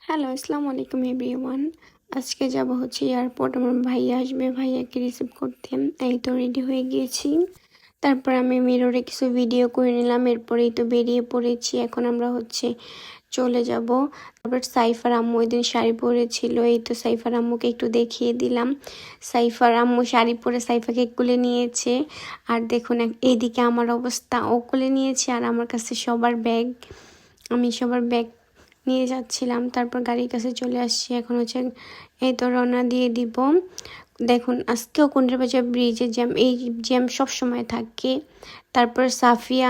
Hello, আসসালামু আলাইকুম everyone. আজকে যাব হচ্ছে এয়ারপোর্ট। আমার ভাইয়া আসবে, ভাইয়াকে রিসিভ করতে। এই তো রেডি হয়ে গিয়েছি। তারপর আমি মিররে কিছু ভিডিও করে নিলাম। এরপরেই তো বেরিয়ে পড়েছি। এখন আমরা হচ্ছে চলে যাব। তারপর সাইফার আম্মু ওই দিন শাড়ি পরেছিল। এই তো সাইফার আম্মুকে একটু দেখিয়ে দিলাম। সাইফার আম্মু শাড়ি পরে সাইফাকে কোলে নিয়েছে। আর দেখুন এইদিকে আমার অবস্থা, ও কোলে নিয়েছে আর আমার কাছে সবার ব্যাগ। আমি সবার ব্যাগ নিয়ে যাচ্ছিলাম। তারপর গাড়ির কাছে চলে আসছি। এখন হচ্ছে এই তো রওনা দিয়ে দিব। দেখুন আজকেও কুন্ডারবাজার ব্রিজে জ্যাম, এই জ্যাম সব সময় থাকে। তারপর সাফিয়া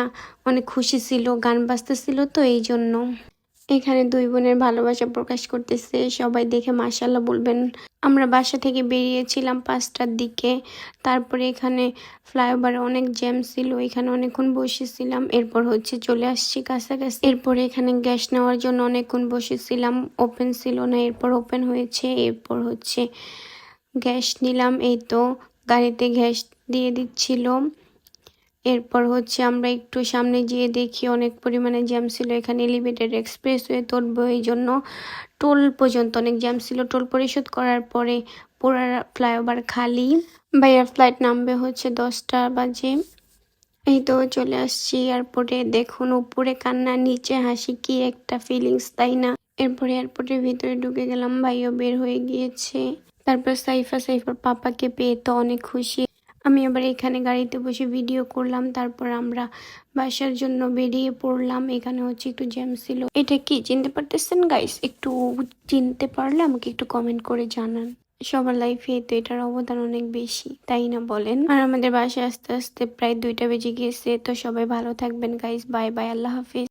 অনেক খুশি ছিল, গান বাজতেছিল তো এই জন্য। এখানে দুই বোনের ভালোবাসা প্রকাশ করতেছে, সবাই দেখে মাশাআল্লাহ বলবেন। আমরা বাসা থেকে বেরিয়েছিলাম 5টার দিকে। তারপরে এখানে ফ্লাইওভারে অনেক জ্যাম ছিল, এখানে অনেকক্ষণ বসেছিলাম। এরপর হচ্ছে চলে আসছি কাছাকাছি। এরপরে এখানে গ্যাস নেওয়ার জন্য অনেকক্ষণ বসেছিলাম, ওপেন ছিল না, এরপর ওপেন হয়েছে। এরপর হচ্ছে গ্যাস নিলাম। এই তো গাড়িতে গ্যাস দিয়ে দিচ্ছিল। এরপর হচ্ছে আমরা একটু সামনে গিয়ে দেখি অনেক পরিমাণে জ্যাম ছিল। এখানে এলিভেটেড এক্সপ্রেসওয়ে তুলবো, এই জন্য টোল পর্যন্ত অনেক জ্যাম ছিল। টোল পরিশোধ করার পরে পুরো ফ্লাইওভার খালি। ভাইয়ার ফ্লাইট নামবে হচ্ছে 10টা বাজে। এই তো চলে আসছি এয়ারপোর্টে। দেখুন উপরে কান্না, নিচে হাসি, কি একটা ফিলিংস, তাই না? এরপরে এয়ারপোর্টের ভিতরে ঢুকে গেলাম, ভাইও বের হয়ে গিয়েছে। তারপর সাইফার পাপাকে পেয়ে তো অনেক খুশি। আমি আবার এখানে গাড়িতে বসে ভিডিও করলাম। তারপর আমরা বাসার জন্য বেরিয়ে পড়লাম। এখানে হচ্ছে একটু জ্যাম ছিল। এটা কি চিনতে পারতেছেন গাইস? একটু চিনতে পারলে আমাকে একটু কমেন্ট করে জানান। সবার লাইফে তো এটার অবদান অনেক বেশি, তাই না বলেন? আর আমাদের বাসায় আস্তে আস্তে প্রায় 2টা বেজে গিয়েছে। তো সবাই ভালো থাকবেন গাইস। বাই বাই, আল্লাহ হাফিজ।